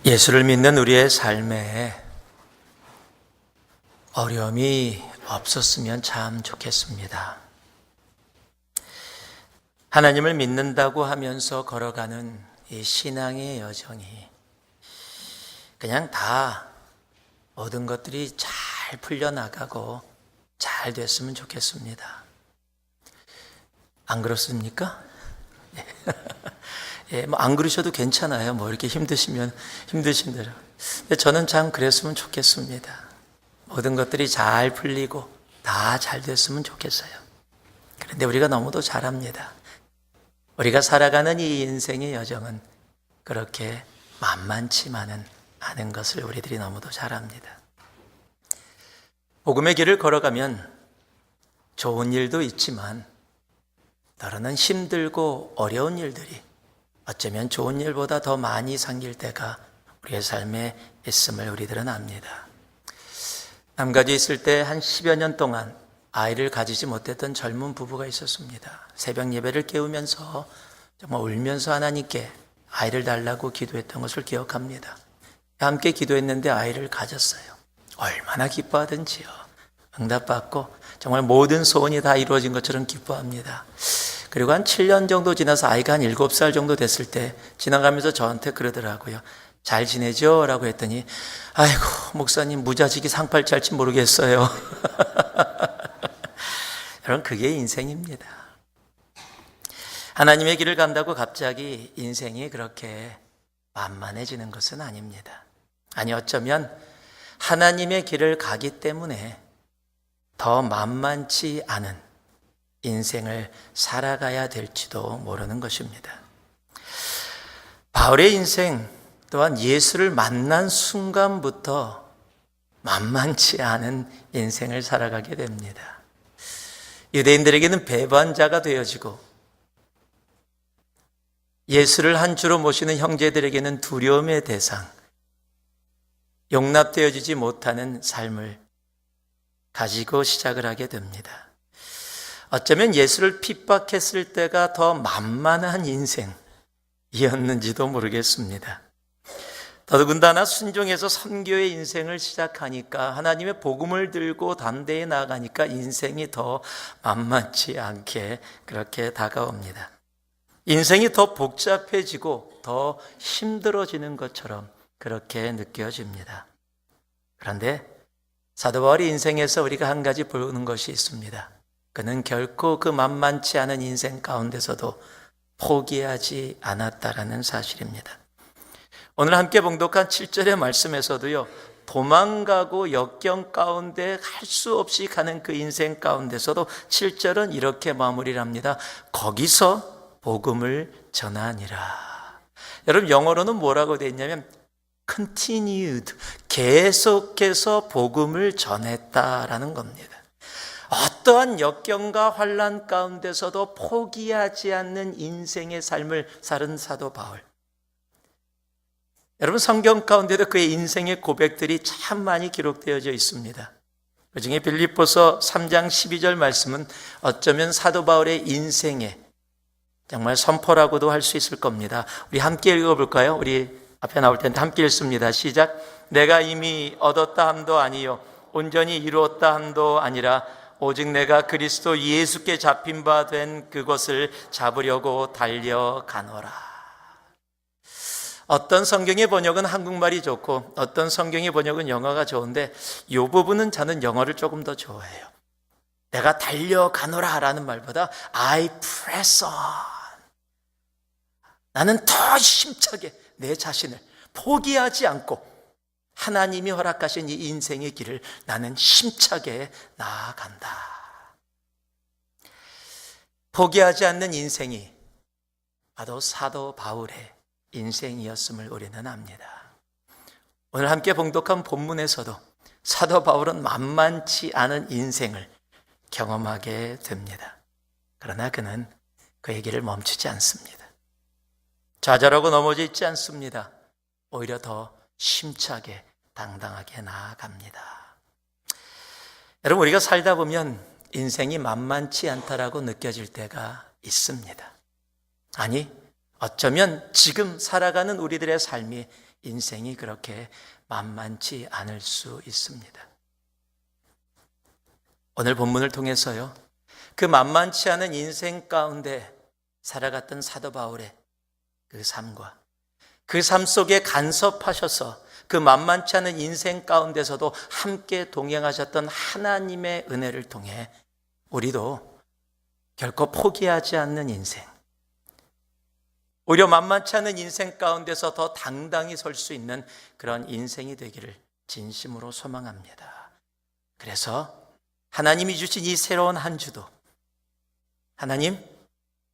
예수를 믿는 우리의 삶에 어려움이 없었으면 참 좋겠습니다. 하나님을 믿는다고 하면서 걸어가는 이 신앙의 여정이 그냥 다 모든 것들이 잘 풀려나가고 잘 됐으면 좋겠습니다. 안 그렇습니까? 예, 안 그러셔도 괜찮아요. 이렇게 힘드시면 힘드신 대로. 근데 저는 참 그랬으면 좋겠습니다. 모든 것들이 잘 풀리고 다 잘 됐으면 좋겠어요. 그런데 우리가 너무도 잘합니다. 우리가 살아가는 이 인생의 여정은 그렇게 만만치만은 않은 것을 우리들이 너무도 잘합니다. 복음의 길을 걸어가면 좋은 일도 있지만 때로는 힘들고 어려운 일들이 어쩌면 좋은 일보다 더 많이 생길 때가 우리의 삶에 있음을 우리들은 압니다. 남가주에 있을 때 한 10여 년 동안 아이를 가지지 못했던 젊은 부부가 있었습니다. 새벽 예배를 깨우면서 정말 울면서 하나님께 아이를 달라고 기도했던 것을 기억합니다. 함께 기도했는데 아이를 가졌어요. 얼마나 기뻐하든지요. 응답받고 정말 모든 소원이 다 이루어진 것처럼 기뻐합니다. 그리고 한 7년 정도 지나서 아이가 한 7살 정도 됐을 때 지나가면서 저한테 그러더라고요. 잘 지내죠? 라고 했더니 아이고 목사님 무자식이 상팔 찰지 모르겠어요. 여러분 그게 인생입니다. 하나님의 길을 간다고 갑자기 인생이 그렇게 만만해지는 것은 아닙니다. 아니 어쩌면 하나님의 길을 가기 때문에 더 만만치 않은 인생을 살아가야 될지도 모르는 것입니다. 바울의 인생 또한 예수를 만난 순간부터 만만치 않은 인생을 살아가게 됩니다. 유대인들에게는 배반자가 되어지고 예수를 한 주로 모시는 형제들에게는 두려움의 대상, 용납되어지지 못하는 삶을 가지고 시작을 하게 됩니다. 어쩌면 예수를 핍박했을 때가 더 만만한 인생이었는지도 모르겠습니다. 더더군다나 순종해서 선교의 인생을 시작하니까 하나님의 복음을 들고 담대히 나아가니까 인생이 더 만만치 않게 그렇게 다가옵니다. 인생이 더 복잡해지고 더 힘들어지는 것처럼 그렇게 느껴집니다. 그런데 사도 바울의 인생에서 우리가 한 가지 보는 것이 있습니다. 그는 결코 그 만만치 않은 인생 가운데서도 포기하지 않았다라는 사실입니다. 오늘 함께 봉독한 7절의 말씀에서도요, 도망가고 역경 가운데 할 수 없이 가는 그 인생 가운데서도 7절은 이렇게 마무리를 합니다. 거기서 복음을 전하니라. 여러분 영어로는 뭐라고 되어 있냐면 continued, 계속해서 복음을 전했다라는 겁니다. 어떠한 역경과 환난 가운데서도 포기하지 않는 인생의 삶을 사는 사도 바울. 여러분 성경 가운데도 그의 인생의 고백들이 참 많이 기록되어져 있습니다. 그중에 빌립보서 3장 12절 말씀은 어쩌면 사도 바울의 인생의 정말 선포라고도 할 수 있을 겁니다. 우리 함께 읽어볼까요? 우리 앞에 나올 텐데 함께 읽습니다. 시작. 내가 이미 얻었다 함도 아니요 온전히 이루었다 함도 아니라 오직 내가 그리스도 예수께 잡힌 바 된 그것을 잡으려고 달려가노라. 어떤 성경의 번역은 한국말이 좋고 어떤 성경의 번역은 영어가 좋은데 이 부분은 저는 영어를 조금 더 좋아해요. 내가 달려가노라 라는 말보다 I press on. 나는 더 힘차게 내 자신을 포기하지 않고 하나님이 허락하신 이 인생의 길을 나는 힘차게 나아간다. 포기하지 않는 인생이 바로 사도 바울의 인생이었음을 우리는 압니다. 오늘 함께 봉독한 본문에서도 사도 바울은 만만치 않은 인생을 경험하게 됩니다. 그러나 그는 그의 길을 멈추지 않습니다. 좌절하고 넘어져 있지 않습니다. 오히려 더 힘차게 당당하게 나아갑니다. 여러분 우리가 살다 보면 인생이 만만치 않다라고 느껴질 때가 있습니다. 아니 어쩌면 지금 살아가는 우리들의 삶이 인생이 그렇게 만만치 않을 수 있습니다. 오늘 본문을 통해서요, 그 만만치 않은 인생 가운데 살아갔던 사도 바울의 그 삶과 그 삶 속에 간섭하셔서 그 만만치 않은 인생 가운데서도 함께 동행하셨던 하나님의 은혜를 통해 우리도 결코 포기하지 않는 인생, 오히려 만만치 않은 인생 가운데서 더 당당히 설 수 있는 그런 인생이 되기를 진심으로 소망합니다. 그래서 하나님이 주신 이 새로운 한 주도, 하나님,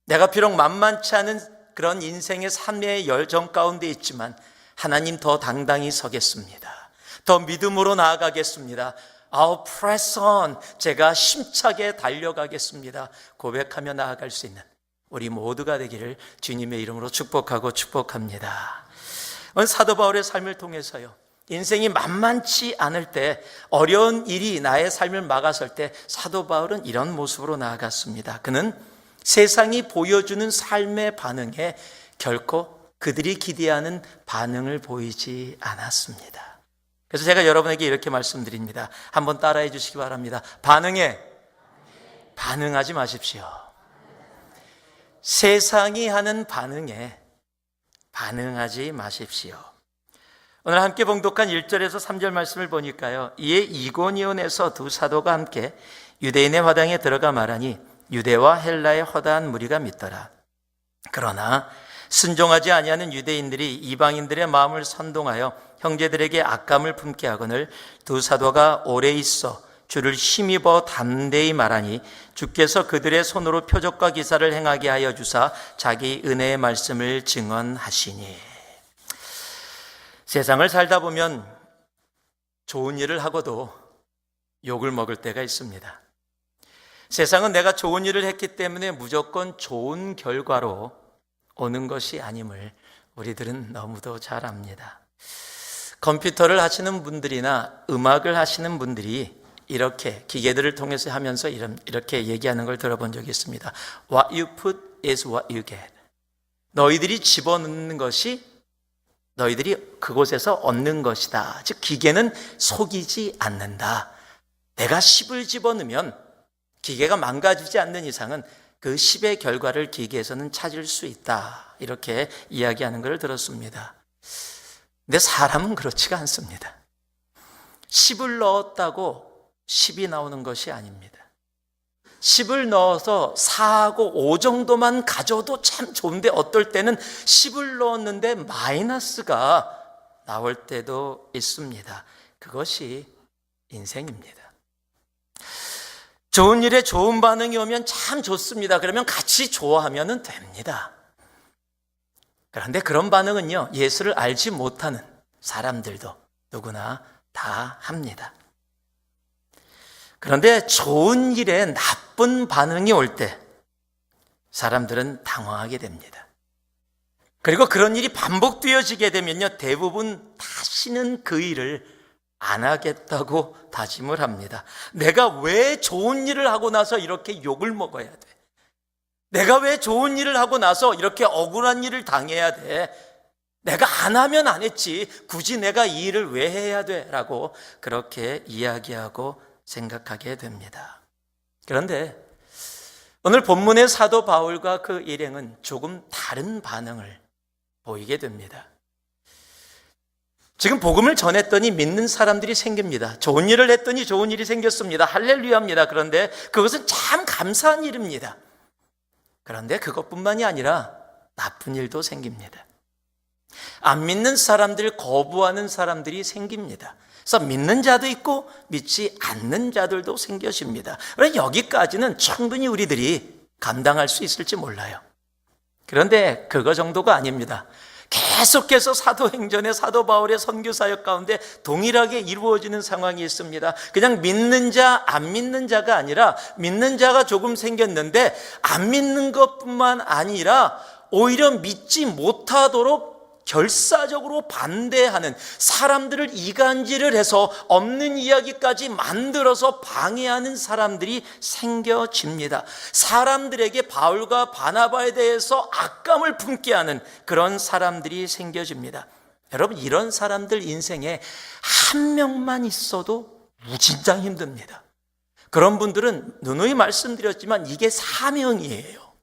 내가 비록 만만치 않은 그런 인생의 삶의 열정 가운데 있지만 하나님 더 당당히 서겠습니다. 더 믿음으로 나아가겠습니다. I'll press on. 제가 힘차게 달려가겠습니다. 고백하며 나아갈 수 있는 우리 모두가 되기를 주님의 이름으로 축복하고 축복합니다. 오늘 사도 바울의 삶을 통해서요, 인생이 만만치 않을 때, 어려운 일이 나의 삶을 막아설 때 사도 바울은 이런 모습으로 나아갔습니다. 그는 세상이 보여주는 삶의 반응에 결코 그들이 기대하는 반응을 보이지 않았습니다. 그래서 제가 여러분에게 이렇게 말씀드립니다. 한번 따라해 주시기 바랍니다. 반응하지 마십시오. 세상이 하는 반응에 반응하지 마십시오. 오늘 함께 봉독한 1절에서 3절 말씀을 보니까요, 이에 이고니온에서 두 사도가 함께 유대인의 화당에 들어가 말하니 유대와 헬라의 허다한 무리가 믿더라. 그러나 순종하지 아니하는 유대인들이 이방인들의 마음을 선동하여 형제들에게 악감을 품게 하거늘 두 사도가 오래 있어 주를 힘입어 담대히 말하니 주께서 그들의 손으로 표적과 기사를 행하게 하여 주사 자기 은혜의 말씀을 증언하시니. 세상을 살다 보면 좋은 일을 하고도 욕을 먹을 때가 있습니다. 세상은 내가 좋은 일을 했기 때문에 무조건 좋은 결과로 오는 것이 아님을 우리들은 너무도 잘 압니다. 컴퓨터를 하시는 분들이나 음악을 하시는 분들이 이렇게 기계들을 통해서 하면서 이렇게 얘기하는 걸 들어본 적이 있습니다. What you put is what you get. 너희들이 집어넣는 것이 너희들이 그곳에서 얻는 것이다. 즉 기계는 속이지 않는다. 내가 10을 집어넣으면 기계가 망가지지 않는 이상은 그 10의 결과를 기계에서는 찾을 수 있다. 이렇게 이야기하는 걸 들었습니다. 근데 사람은 그렇지가 않습니다. 10을 넣었다고 10이 나오는 것이 아닙니다. 10을 넣어서 4하고 5 정도만 가져도 참 좋은데 어떨 때는 10을 넣었는데 마이너스가 나올 때도 있습니다. 그것이 인생입니다. 좋은 일에 좋은 반응이 오면 참 좋습니다. 그러면 같이 좋아하면 됩니다. 그런데 그런 반응은요, 예수를 알지 못하는 사람들도 누구나 다 합니다. 그런데 좋은 일에 나쁜 반응이 올 때 사람들은 당황하게 됩니다. 그리고 그런 일이 반복되어지게 되면요, 대부분 다시는 그 일을 안 하겠다고 다짐을 합니다. 내가 왜 좋은 일을 하고 나서 이렇게 욕을 먹어야 돼? 내가 왜 좋은 일을 하고 나서 이렇게 억울한 일을 당해야 돼? 내가 안 하면 안 했지. 굳이 내가 이 일을 왜 해야 돼? 라고 그렇게 이야기하고 생각하게 됩니다. 그런데 오늘 본문의 사도 바울과 그 일행은 조금 다른 반응을 보이게 됩니다. 지금 복음을 전했더니 믿는 사람들이 생깁니다. 좋은 일을 했더니 좋은 일이 생겼습니다. 할렐루야입니다. 그런데 그것은 참 감사한 일입니다. 그런데 그것뿐만이 아니라 나쁜 일도 생깁니다. 안 믿는 사람들, 거부하는 사람들이 생깁니다. 그래서 믿는 자도 있고 믿지 않는 자들도 생겨집니다. 그래서 여기까지는 충분히 우리들이 감당할 수 있을지 몰라요. 그런데 그거 정도가 아닙니다. 계속해서 사도행전의 사도 바울의 선교 사역 가운데 동일하게 이루어지는 상황이 있습니다. 그냥 믿는 자, 안 믿는 자가 아니라 믿는 자가 조금 생겼는데 안 믿는 것뿐만 아니라 오히려 믿지 못하도록 결사적으로 반대하는, 사람들을 이간질을 해서 없는 이야기까지 만들어서 방해하는 사람들이 생겨집니다. 사람들에게 바울과 바나바에 대해서 악감을 품게 하는 그런 사람들이 생겨집니다. 여러분, 이런 사람들 인생에 한 명만 있어도 무진장 힘듭니다. 그런 분들은 누누이 말씀드렸지만 이게 사명이에요.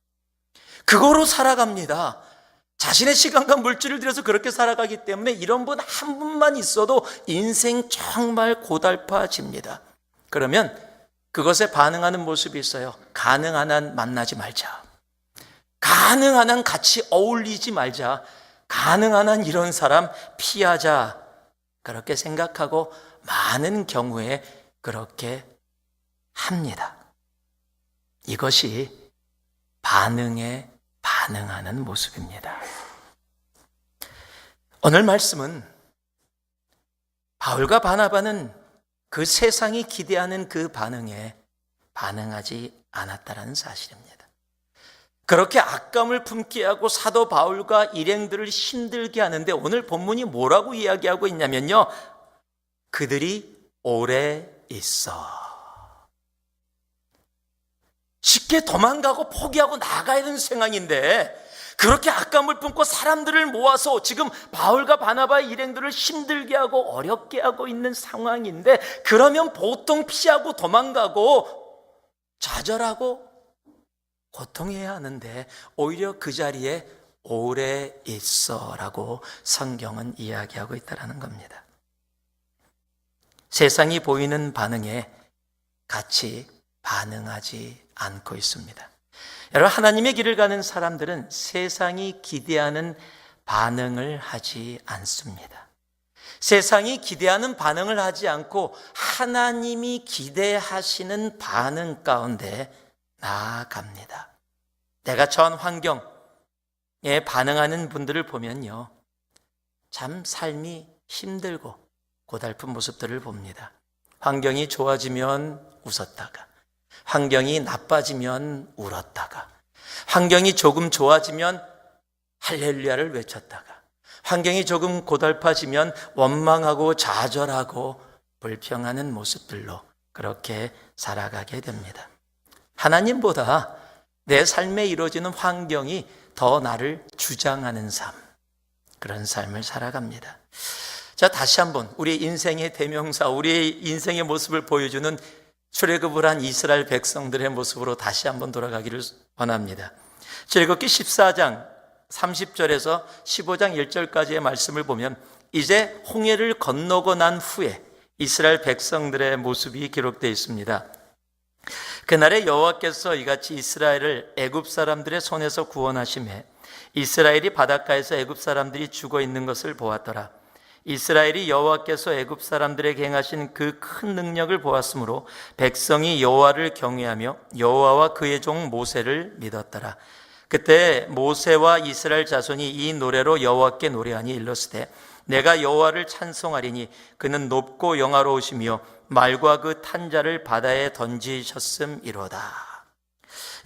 그거로 살아갑니다. 자신의 시간과 물질을 들여서 그렇게 살아가기 때문에 이런 분 한 분만 있어도 인생 정말 고달파집니다. 그러면 그것에 반응하는 모습이 있어요. 가능한 한 만나지 말자. 가능한 한 같이 어울리지 말자. 가능한 한 이런 사람 피하자. 그렇게 생각하고 많은 경우에 그렇게 합니다. 이것이 반응에 반응하는 모습입니다. 오늘 말씀은 바울과 바나바는 그 세상이 기대하는 그 반응에 반응하지 않았다는 사실입니다. 그렇게 악감을 품게 하고 사도 바울과 일행들을 힘들게 하는데 오늘 본문이 뭐라고 이야기하고 있냐면요, 그들이 오래 있어. 쉽게 도망가고 포기하고 나가야 되는 상황인데 그렇게 악감을 품고 사람들을 모아서 지금 바울과 바나바의 일행들을 힘들게 하고 어렵게 하고 있는 상황인데, 그러면 보통 피하고 도망가고 좌절하고 고통해야 하는데 오히려 그 자리에 오래 있어라고 성경은 이야기하고 있다는 겁니다. 세상이 보이는 반응에 같이 반응하지 않고 있습니다. 여러분, 하나님의 길을 가는 사람들은 세상이 기대하는 반응을 하지 않습니다. 세상이 기대하는 반응을 하지 않고 하나님이 기대하시는 반응 가운데 나아갑니다. 내가 처한 환경에 반응하는 분들을 보면요, 참 삶이 힘들고 고달픈 모습들을 봅니다. 환경이 좋아지면 웃었다가, 환경이 나빠지면 울었다가, 환경이 조금 좋아지면 할렐루야를 외쳤다가, 환경이 조금 고달파지면 원망하고 좌절하고 불평하는 모습들로 그렇게 살아가게 됩니다. 하나님보다 내 삶에 이루어지는 환경이 더 나를 주장하는 삶, 그런 삶을 살아갑니다. 자, 다시 한번 우리 인생의 대명사, 우리의 인생의 모습을 보여주는 출애굽을 한 이스라엘 백성들의 모습으로 다시 한번 돌아가기를 원합니다. 출애굽기 14장 30절에서 15장 1절까지의 말씀을 보면 이제 홍해를 건너고 난 후에 이스라엘 백성들의 모습이 기록되어 있습니다. 그날에 여호와께서 이같이 이스라엘을 애굽 사람들의 손에서 구원하시매 이스라엘이 바닷가에서 애굽 사람들이 죽어 있는 것을 보았더라. 이스라엘이 여호와께서 애굽 사람들에게 행하신 그 큰 능력을 보았으므로 백성이 여호와를 경외하며 여호와와 그의 종 모세를 믿었더라. 그때 모세와 이스라엘 자손이 이 노래로 여호와께 노래하니 일렀으되 내가 여호와를 찬송하리니 그는 높고 영화로우시며 말과 그 탄자를 바다에 던지셨음이로다.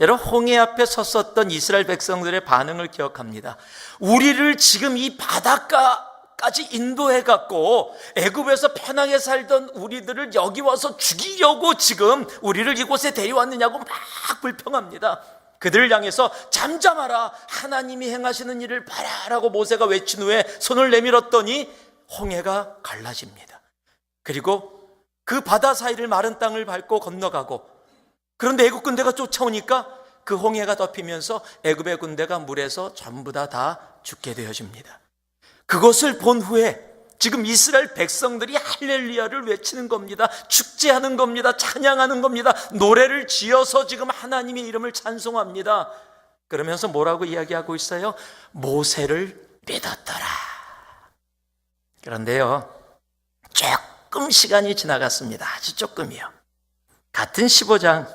여러분, 홍해 앞에 섰었던 이스라엘 백성들의 반응을 기억합니다. 우리를 지금 이 바닷가까지 인도해갖고 애굽에서 편하게 살던 우리들을 여기 와서 죽이려고 지금 우리를 이곳에 데려왔느냐고 막 불평합니다. 그들을 향해서 잠잠하라, 하나님이 행하시는 일을 봐라라고 모세가 외친 후에 손을 내밀었더니 홍해가 갈라집니다. 그리고 그 바다 사이를 마른 땅을 밟고 건너가고, 그런데 애굽 군대가 쫓아오니까 그 홍해가 덮이면서 애굽의 군대가 물에서 전부 다 죽게 되어집니다. 그것을 본 후에 지금 이스라엘 백성들이 할렐루야를 외치는 겁니다. 축제하는 겁니다. 찬양하는 겁니다. 노래를 지어서 지금 하나님의 이름을 찬송합니다. 그러면서 뭐라고 이야기하고 있어요? 모세를 믿었더라. 그런데요, 조금 시간이 지나갔습니다. 아주 조금이요. 같은 15장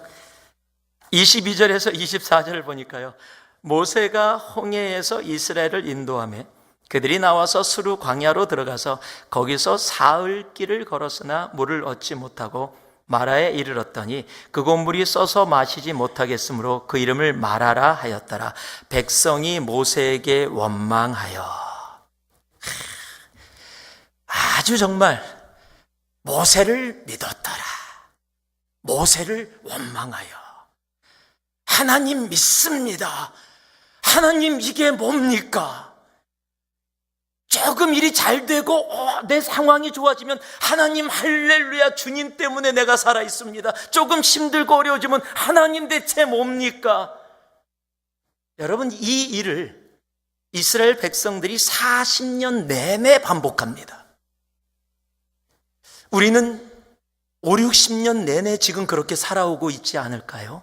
22절에서 24절을 보니까요, 모세가 홍해에서 이스라엘을 인도하며 그들이 나와서 수르 광야로 들어가서 거기서 사흘 길을 걸었으나 물을 얻지 못하고 마라에 이르렀더니 그곳 물이 써서 마시지 못하겠으므로 그 이름을 마라라 하였더라. 백성이 모세에게 원망하여. 아주 정말 모세를 믿었더라. 모세를 원망하여. 하나님 믿습니다. 하나님 이게 뭡니까? 조금 일이 잘 되고 내 상황이 좋아지면 하나님 할렐루야, 주님 때문에 내가 살아있습니다. 조금 힘들고 어려워지면 하나님 대체 뭡니까? 여러분, 이 일을 이스라엘 백성들이 40년 내내 반복합니다. 우리는 5, 60년 내내 지금 그렇게 살아오고 있지 않을까요?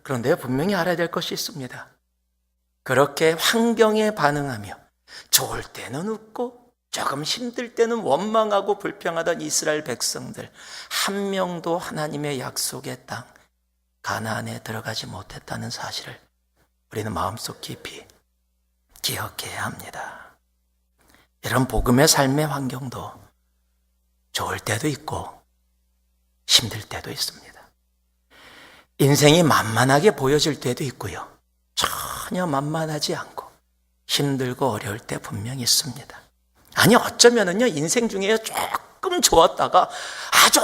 그런데 분명히 알아야 될 것이 있습니다. 그렇게 환경에 반응하며 좋을 때는 웃고 조금 힘들 때는 원망하고 불평하던 이스라엘 백성들, 한 명도 하나님의 약속의 땅 가나안에 들어가지 못했다는 사실을 우리는 마음속 깊이 기억해야 합니다. 이런 복음의 삶의 환경도 좋을 때도 있고 힘들 때도 있습니다. 인생이 만만하게 보여질 때도 있고요, 전혀 만만하지 않고 힘들고 어려울 때 분명히 있습니다. 아니, 어쩌면은요, 인생 중에 조금 좋았다가 아주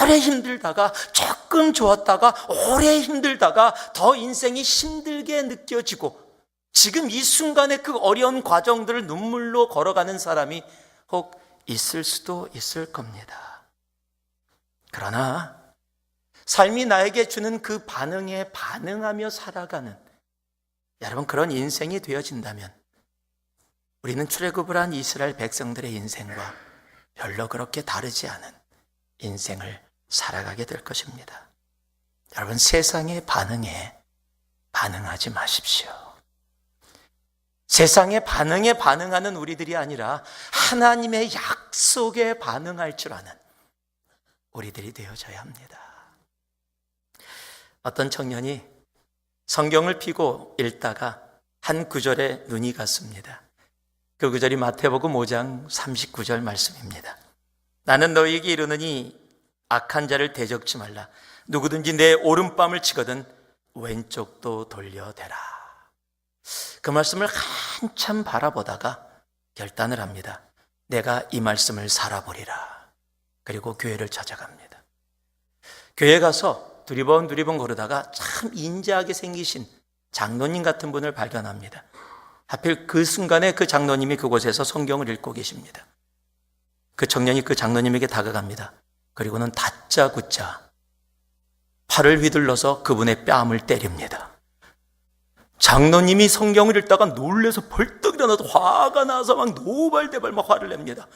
오래 힘들다가 조금 좋았다가 오래 힘들다가 더 인생이 힘들게 느껴지고 지금 이 순간에 그 어려운 과정들을 눈물로 걸어가는 사람이 혹 있을 수도 있을 겁니다. 그러나 삶이 나에게 주는 그 반응에 반응하며 살아가는, 여러분, 그런 인생이 되어진다면 우리는 출애굽을 한 이스라엘 백성들의 인생과 별로 그렇게 다르지 않은 인생을 살아가게 될 것입니다. 여러분, 세상의 반응에 반응하지 마십시오. 세상의 반응에 반응하는 우리들이 아니라 하나님의 약속에 반응할 줄 아는 우리들이 되어져야 합니다. 어떤 청년이 성경을 펴고 읽다가 한 구절에 눈이 갔습니다. 그 구절이 마태복음 5장 39절 말씀입니다. 나는 너희에게 이르노니 악한 자를 대적지 말라. 누구든지 내 오른뺨을 치거든 왼쪽도 돌려대라. 그 말씀을 한참 바라보다가 결단을 합니다. 내가 이 말씀을 살아보리라. 그리고 교회를 찾아갑니다. 교회 가서 두리번 걸으다가 참 인자하게 생기신 장로님 같은 분을 발견합니다. 하필 그 순간에 그 장로님이 그곳에서 성경을 읽고 계십니다. 그 청년이 그 장로님에게 다가갑니다. 그리고는 다짜고짜 팔을 휘둘러서 그분의 뺨을 때립니다. 장로님이 성경을 읽다가 놀래서 벌떡 일어나서 화가 나서 막 노발대발 막 화를 냅니다.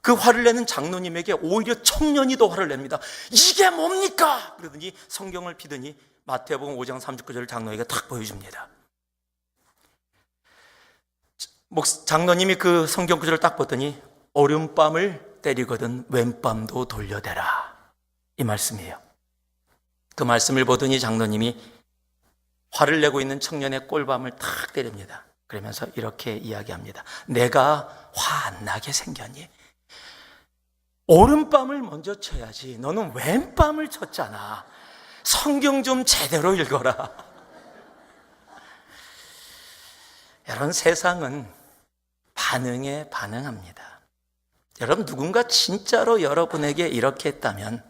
그 화를 내는 장로님에게 오히려 청년이 더 화를 냅니다. 이게 뭡니까? 그러더니 성경을 피더니 마태복음 5장 39절을 장로에게 탁 보여줍니다. 장로님이 그 성경 구절을 딱 보더니 오른뺨을 때리거든 왼뺨도 돌려대라, 이 말씀이에요. 그 말씀을 보더니 장로님이 화를 내고 있는 청년의 꼴밤을 탁 때립니다. 그러면서 이렇게 이야기합니다. 내가 화 안 나게 생겼니? 오른뺨을 먼저 쳐야지. 너는 왼뺨을 쳤잖아. 성경 좀 제대로 읽어라. 여러분, 세상은 반응에 반응합니다. 여러분, 누군가 진짜로 여러분에게 이렇게 했다면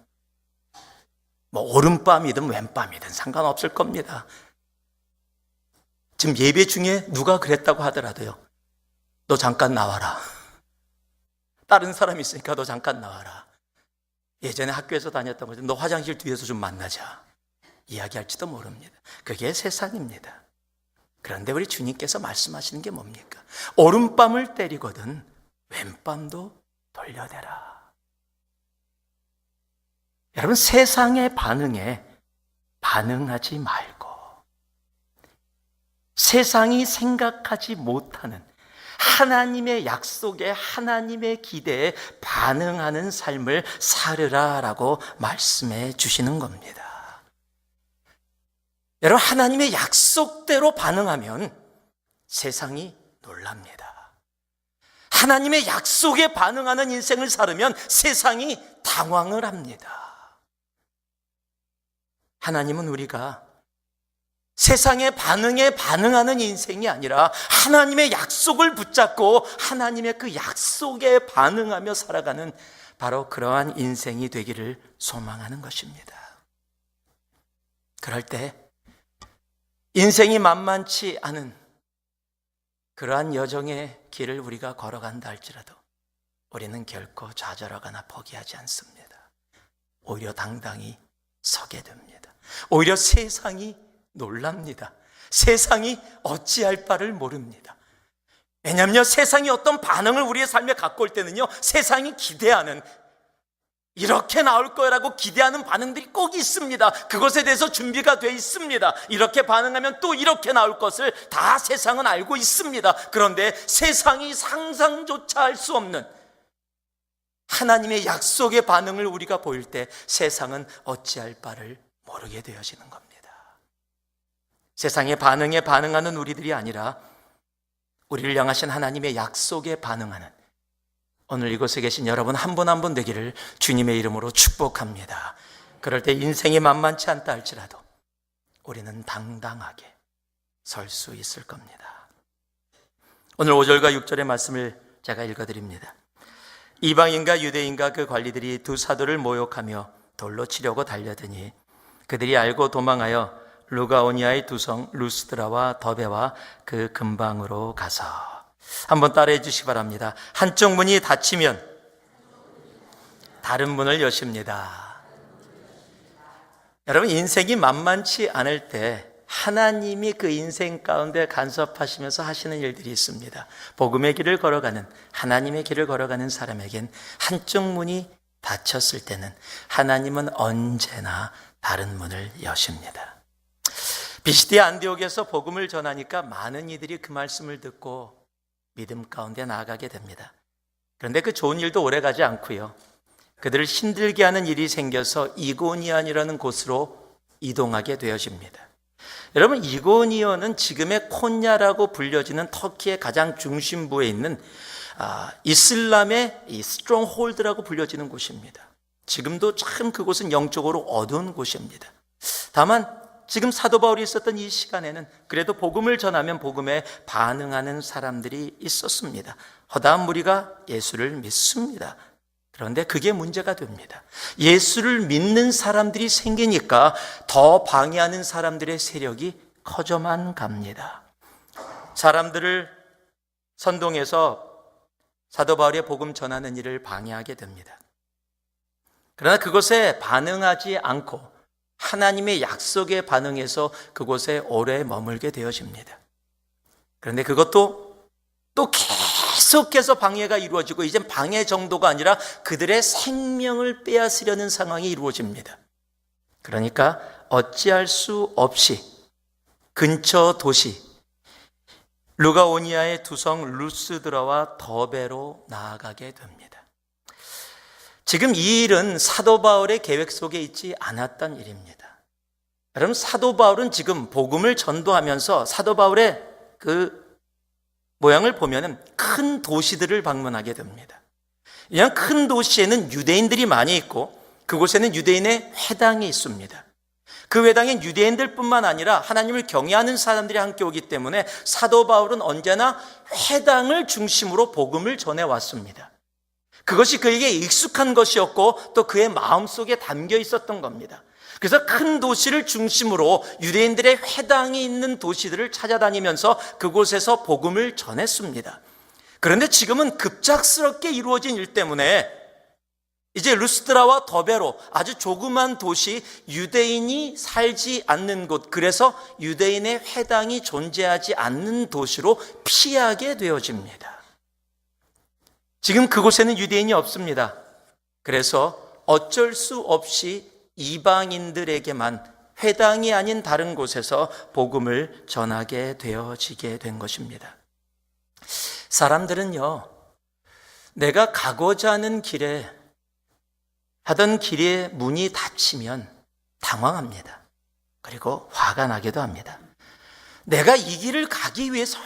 뭐 오른뺨이든 왼뺨이든 상관없을 겁니다. 지금 예배 중에 누가 그랬다고 하더라도요, 너 잠깐 나와라. 다른 사람이 있으니까 너 잠깐 나와라. 예전에 학교에서 다녔던 거죠. 너 화장실 뒤에서 좀 만나자. 이야기할지도 모릅니다. 그게 세상입니다. 그런데 우리 주님께서 말씀하시는 게 뭡니까? 오른뺨을 때리거든 왼뺨도 돌려대라. 여러분, 세상의 반응에 반응하지 말고 세상이 생각하지 못하는 하나님의 약속에, 하나님의 기대에 반응하는 삶을 살으라라고 말씀해 주시는 겁니다. 여러분, 하나님의 약속대로 반응하면 세상이 놀랍니다. 하나님의 약속에 반응하는 인생을 살으면 세상이 당황을 합니다. 하나님은 우리가 세상의 반응에 반응하는 인생이 아니라 하나님의 약속을 붙잡고 하나님의 그 약속에 반응하며 살아가는 바로 그러한 인생이 되기를 소망하는 것입니다. 그럴 때 인생이 만만치 않은 그러한 여정의 길을 우리가 걸어간다 할지라도 우리는 결코 좌절하거나 포기하지 않습니다. 오히려 당당히 서게 됩니다. 오히려 세상이 놀랍니다. 세상이 어찌할 바를 모릅니다. 왜냐하면 세상이 어떤 반응을 우리의 삶에 갖고 올 때는요, 세상이 기대하는, 이렇게 나올 거라고 기대하는 반응들이 꼭 있습니다. 그것에 대해서 준비가 돼 있습니다. 이렇게 반응하면 또 이렇게 나올 것을 다 세상은 알고 있습니다. 그런데 세상이 상상조차 할 수 없는 하나님의 약속의 반응을 우리가 보일 때 세상은 어찌할 바를 모르게 되어지는 겁니다. 세상의 반응에 반응하는 우리들이 아니라 우리를 향하신 하나님의 약속에 반응하는 오늘 이곳에 계신 여러분 한 분 한 분 되기를 주님의 이름으로 축복합니다. 그럴 때 인생이 만만치 않다 할지라도 우리는 당당하게 설 수 있을 겁니다. 오늘 5절과 6절의 말씀을 제가 읽어드립니다. 이방인과 유대인과 그 관리들이 두 사도를 모욕하며 돌로 치려고 달려드니 그들이 알고 도망하여 루가오니아의 두 성 루스드라와 더베와 그 근방으로 가서, 한번 따라해 주시기 바랍니다. 한쪽 문이 닫히면 다른 문을 여십니다. 여러분, 인생이 만만치 않을 때 하나님이 그 인생 가운데 간섭하시면서 하시는 일들이 있습니다. 복음의 길을 걸어가는, 하나님의 길을 걸어가는 사람에겐 한쪽 문이 닫혔을 때는 하나님은 언제나 다른 문을 여십니다. 비시디아 안디옥에서 복음을 전하니까 많은 이들이 그 말씀을 듣고 믿음 가운데 나아가게 됩니다. 그런데 그 좋은 일도 오래가지 않고요, 그들을 힘들게 하는 일이 생겨서 이고니안이라는 곳으로 이동하게 되어집니다. 여러분, 이고니온은 지금의 콘야라고 불려지는 터키의 가장 중심부에 있는 이슬람의 이 스트롱홀드라고 불려지는 곳입니다. 지금도 참 그곳은 영적으로 어두운 곳입니다. 다만 지금 사도 바울이 있었던 이 시간에는 그래도 복음을 전하면 복음에 반응하는 사람들이 있었습니다. 허다한 무리가 예수를 믿습니다. 그런데 그게 문제가 됩니다. 예수를 믿는 사람들이 생기니까 더 방해하는 사람들의 세력이 커져만 갑니다. 사람들을 선동해서 사도 바울의 복음 전하는 일을 방해하게 됩니다. 그러나 그것에 반응하지 않고 하나님의 약속에 반응해서 그곳에 오래 머물게 되어집니다. 그런데 그것도 또 계속해서 방해가 이루어지고 이젠 방해 정도가 아니라 그들의 생명을 빼앗으려는 상황이 이루어집니다. 그러니까 어찌할 수 없이 근처 도시 루가오니아의 두 성 루스드라와 더베로 나아가게 됩니다. 지금 이 일은 사도 바울의 계획 속에 있지 않았던 일입니다. 여러분, 사도 바울은 지금 복음을 전도하면서 사도 바울의 그 모양을 보면은 큰 도시들을 방문하게 됩니다. 그냥 큰 도시에는 유대인들이 많이 있고 그곳에는 유대인의 회당이 있습니다. 그 회당엔 유대인들뿐만 아니라 하나님을 경외하는 사람들이 함께 오기 때문에 사도 바울은 언제나 회당을 중심으로 복음을 전해왔습니다. 그것이 그에게 익숙한 것이었고 또 그의 마음속에 담겨 있었던 겁니다. 그래서 큰 도시를 중심으로 유대인들의 회당이 있는 도시들을 찾아다니면서 그곳에서 복음을 전했습니다. 그런데 지금은 급작스럽게 이루어진 일 때문에 이제 루스드라와 더베로, 아주 조그만 도시, 유대인이 살지 않는 곳, 그래서 유대인의 회당이 존재하지 않는 도시로 피하게 되어집니다. 지금 그곳에는 유대인이 없습니다. 그래서 어쩔 수 없이 이방인들에게만 회당이 아닌 다른 곳에서 복음을 전하게 되어지게 된 것입니다. 사람들은요, 내가 가고자 하는 길에 하던 길의 문이 닫히면 당황합니다. 그리고 화가 나기도 합니다. 내가 이 길을 가기 위해서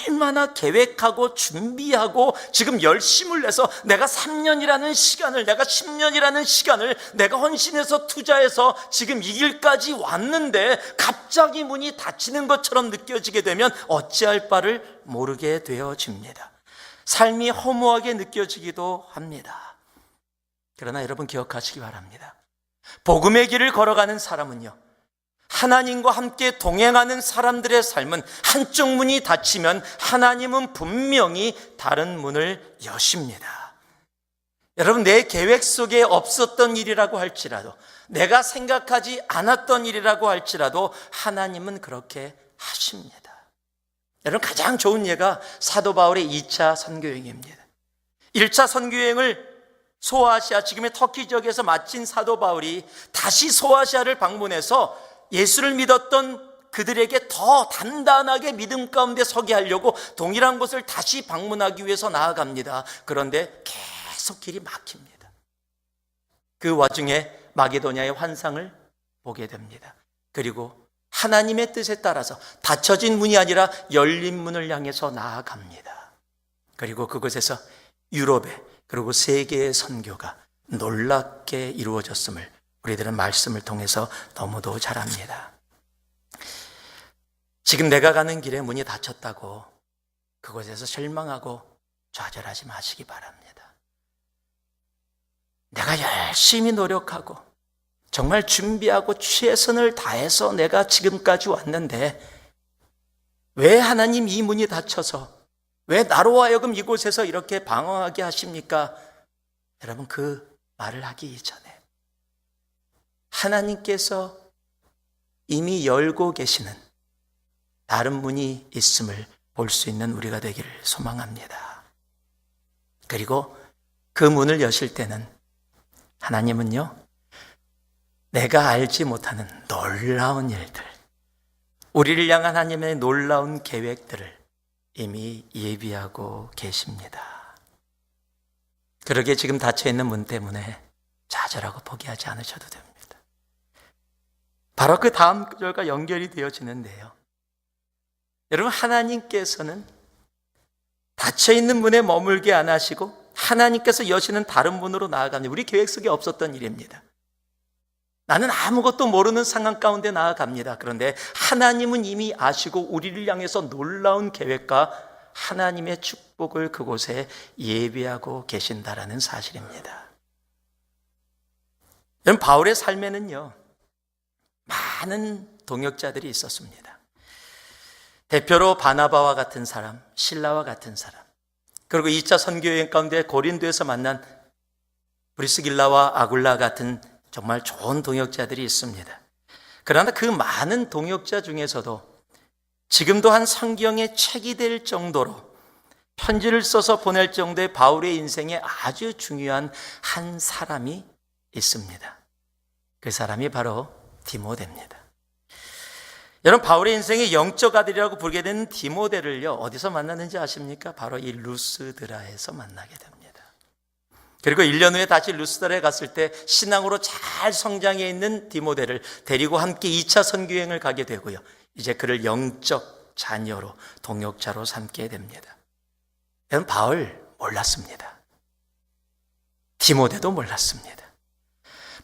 얼마나 계획하고 준비하고 지금 열심을 내서 내가 3년이라는 시간을, 내가 10년이라는 시간을 내가 헌신해서 투자해서 지금 이 길까지 왔는데 갑자기 문이 닫히는 것처럼 느껴지게 되면 어찌할 바를 모르게 되어집니다. 삶이 허무하게 느껴지기도 합니다. 그러나 여러분 기억하시기 바랍니다. 복음의 길을 걸어가는 사람은요, 하나님과 함께 동행하는 사람들의 삶은 한쪽 문이 닫히면 하나님은 분명히 다른 문을 여십니다. 여러분, 내 계획 속에 없었던 일이라고 할지라도, 내가 생각하지 않았던 일이라고 할지라도 하나님은 그렇게 하십니다. 여러분, 가장 좋은 예가 사도 바울의 2차 선교여행입니다. 1차 선교여행을 소아시아, 지금의 터키 지역에서 마친 사도 바울이 다시 소아시아를 방문해서 예수를 믿었던 그들에게 더 단단하게 믿음 가운데 서게 하려고 동일한 곳을 다시 방문하기 위해서 나아갑니다. 그런데 계속 길이 막힙니다. 그 와중에 마게도냐의 환상을 보게 됩니다. 그리고 하나님의 뜻에 따라서 닫혀진 문이 아니라 열린 문을 향해서 나아갑니다. 그리고 그곳에서 유럽에, 그리고 세계의 선교가 놀랍게 이루어졌음을 우리들은 말씀을 통해서 너무도 잘 압니다. 지금 내가 가는 길에 문이 닫혔다고 그곳에서 실망하고 좌절하지 마시기 바랍니다. 내가 열심히 노력하고 정말 준비하고 최선을 다해서 내가 지금까지 왔는데 왜 하나님 이 문이 닫혀서 왜 나로 하여금 이곳에서 이렇게 방황하게 하십니까? 여러분, 그 말을 하기 이전에 하나님께서 이미 열고 계시는 다른 문이 있음을 볼 수 있는 우리가 되기를 소망합니다. 그리고 그 문을 여실 때는 하나님은요, 내가 알지 못하는 놀라운 일들, 우리를 향한 하나님의 놀라운 계획들을 이미 예비하고 계십니다. 그러게 지금 닫혀있는 문 때문에 좌절하고 포기하지 않으셔도 됩니다. 바로 그 다음 구절과 연결이 되어지는데요. 여러분, 하나님께서는 닫혀있는 문에 머물게 안 하시고 하나님께서 여시는 다른 문으로 나아갑니다. 우리 계획 속에 없었던 일입니다. 나는 아무것도 모르는 상황 가운데 나아갑니다. 그런데 하나님은 이미 아시고 우리를 향해서 놀라운 계획과 하나님의 축복을 그곳에 예비하고 계신다라는 사실입니다. 여러분, 바울의 삶에는요, 많은 동역자들이 있었습니다. 대표로 바나바와 같은 사람, 실라와 같은 사람, 그리고 2차 선교여행 가운데 고린도에서 만난 브리스길라와 아굴라 같은 정말 좋은 동역자들이 있습니다. 그러나 그 많은 동역자 중에서도 지금도 한 성경의 책이 될 정도로 편지를 써서 보낼 정도의 바울의 인생에 아주 중요한 한 사람이 있습니다. 그 사람이 바로 디모데입니다. 여러분, 바울의 인생의 영적 아들이라고 부르게 된 디모데를요, 어디서 만났는지 아십니까? 바로 이 루스드라에서 만나게 됩니다. 그리고 1년 후에 다시 루스드라에 갔을 때 신앙으로 잘 성장해 있는 디모데를 데리고 함께 2차 선교여행을 가게 되고요, 이제 그를 영적 자녀로, 동역자로 삼게 됩니다. 여러분, 바울 몰랐습니다. 디모데도 몰랐습니다.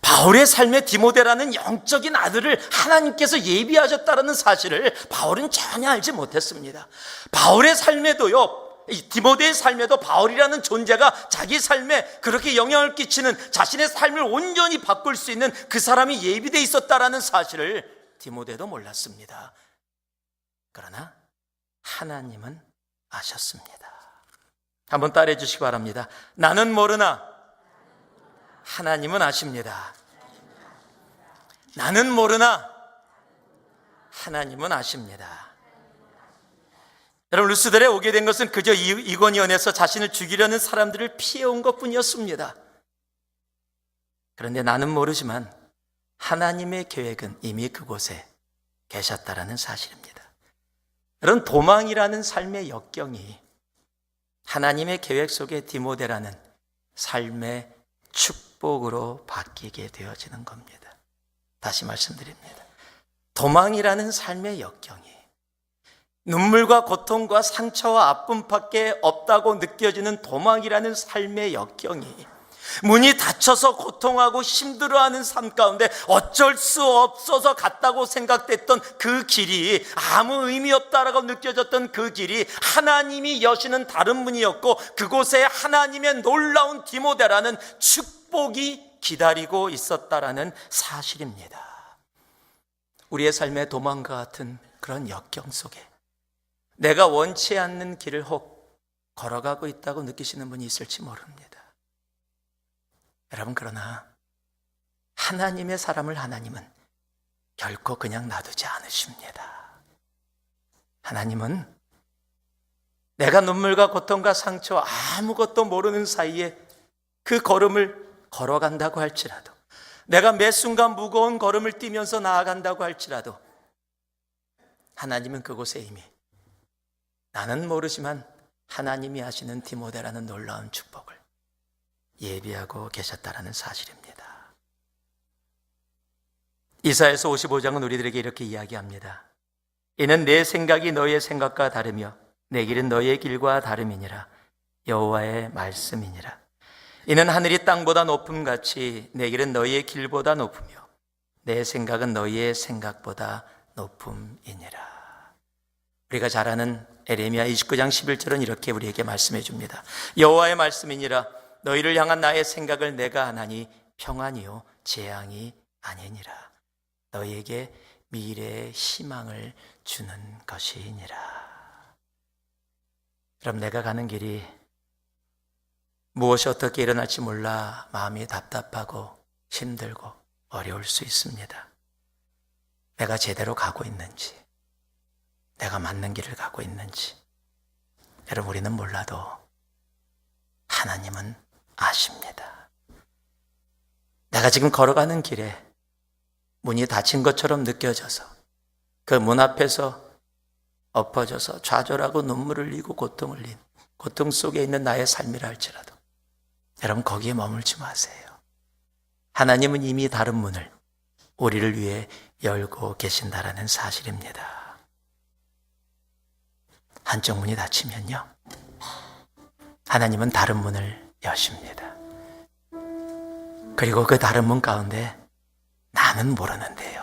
바울의 삶에 디모데라는 영적인 아들을 하나님께서 예비하셨다는 사실을 바울은 전혀 알지 못했습니다. 바울의 삶에도요, 이 디모데의 삶에도 바울이라는 존재가 자기 삶에 그렇게 영향을 끼치는, 자신의 삶을 온전히 바꿀 수 있는 그 사람이 예비되어 있었다는 사실을 디모데도 몰랐습니다. 그러나 하나님은 아셨습니다. 한번 따라해 주시기 바랍니다. 나는 모르나 하나님은 아십니다. 나는 모르나 하나님은 아십니다. 여러분, 루스드라에 오게 된 것은 그저 이고니온에서 자신을 죽이려는 사람들을 피해온 것뿐이었습니다. 그런데 나는 모르지만 하나님의 계획은 이미 그곳에 계셨다라는 사실입니다. 여러분, 도망이라는 삶의 역경이 하나님의 계획 속에 디모데라는 삶의 축복으로 바뀌게 되어지는 겁니다. 다시 말씀드립니다. 도망이라는 삶의 역경이 눈물과 고통과 상처와 아픔밖에 없다고 느껴지는 도망이라는 삶의 역경이 문이 닫혀서 고통하고 힘들어하는 삶 가운데 어쩔 수 없어서 갔다고 생각됐던 그 길이, 아무 의미 없다라고 느껴졌던 그 길이 하나님이 여시는 다른 문이었고, 그곳에 하나님의 놀라운 디모데라는 축복이 기다리고 있었다라는 사실입니다. 우리의 삶의 도망과 같은 그런 역경 속에 내가 원치 않는 길을 혹 걸어가고 있다고 느끼시는 분이 있을지 모릅니다. 여러분, 그러나 하나님의 사람을 하나님은 결코 그냥 놔두지 않으십니다. 하나님은 내가 눈물과 고통과 상처 아무것도 모르는 사이에 그 걸음을 걸어간다고 할지라도, 내가 매 순간 무거운 걸음을 뛰면서 나아간다고 할지라도 하나님은 그곳에 이미 나는 모르지만 하나님이 하시는 디모데라는 놀라운 축복을 예비하고 계셨다라는 사실입니다. 이사야서 55장은 우리들에게 이렇게 이야기합니다. 이는 내 생각이 너희의 생각과 다르며 내 길은 너희의 길과 다름이니라. 여호와의 말씀이니라. 이는 하늘이 땅보다 높음같이 내 길은 너희의 길보다 높으며 내 생각은 너희의 생각보다 높음이니라. 우리가 잘 아는 에레미야 29장 11절은 이렇게 우리에게 말씀해 줍니다. 여호와의 말씀이니라. 너희를 향한 나의 생각을 내가 아나니 평안이요 재앙이 아니니라. 너희에게 미래의 희망을 주는 것이니라. 그럼 내가 가는 길이 무엇이 어떻게 일어날지 몰라 마음이 답답하고 힘들고 어려울 수 있습니다. 내가 제대로 가고 있는지, 내가 맞는 길을 가고 있는지, 여러분, 우리는 몰라도 하나님은 아십니다. 내가 지금 걸어가는 길에 문이 닫힌 것처럼 느껴져서 그 문 앞에서 엎어져서 좌절하고 눈물을 흘리고 고통을 흘린 고통 속에 있는 나의 삶이라 할지라도 여러분, 거기에 머물지 마세요. 하나님은 이미 다른 문을 우리를 위해 열고 계신다라는 사실입니다. 한쪽 문이 닫히면요, 하나님은 다른 문을 여십니다. 그리고 그 다른 문 가운데 나는 모르는데요,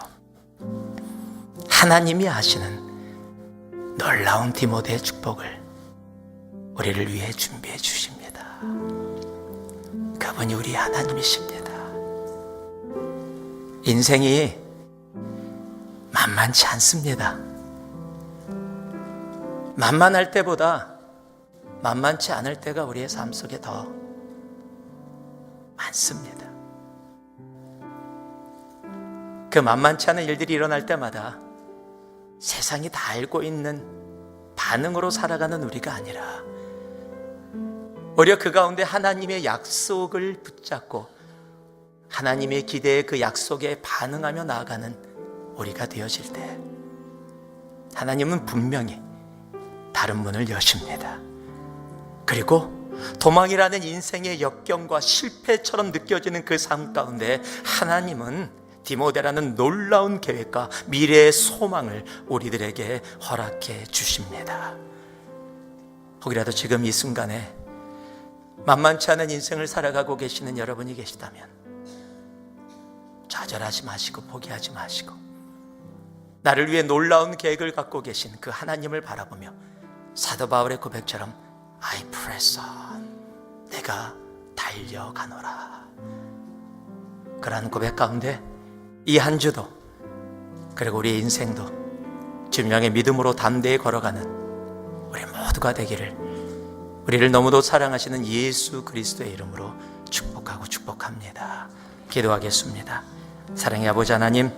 하나님이 하시는 놀라운 디모데의 축복을 우리를 위해 준비해 주십니다. 그분이 우리 하나님이십니다. 인생이 만만치 않습니다. 만만할 때보다 만만치 않을 때가 우리의 삶 속에 더 많습니다. 그 만만치 않은 일들이 일어날 때마다 세상이 다 알고 있는 반응으로 살아가는 우리가 아니라 오히려 그 가운데 하나님의 약속을 붙잡고 하나님의 기대에 그 약속에 반응하며 나아가는 우리가 되어질 때 하나님은 분명히 다른 문을 여십니다. 그리고 도망이라는 인생의 역경과 실패처럼 느껴지는 그 삶 가운데 하나님은 디모데라는 놀라운 계획과 미래의 소망을 우리들에게 허락해 주십니다. 혹이라도 지금 이 순간에 만만치 않은 인생을 살아가고 계시는 여러분이 계시다면 좌절하지 마시고 포기하지 마시고 나를 위해 놀라운 계획을 갖고 계신 그 하나님을 바라보며 사도 바울의 고백처럼 I press on, 내가 달려가노라. 그러한 고백 가운데 이 한 주도 그리고 우리의 인생도 주님의 믿음으로 담대히 걸어가는 우리 모두가 되기를 우리를 너무도 사랑하시는 예수 그리스도의 이름으로 축복하고 축복합니다. 기도하겠습니다. 사랑의 아버지 하나님,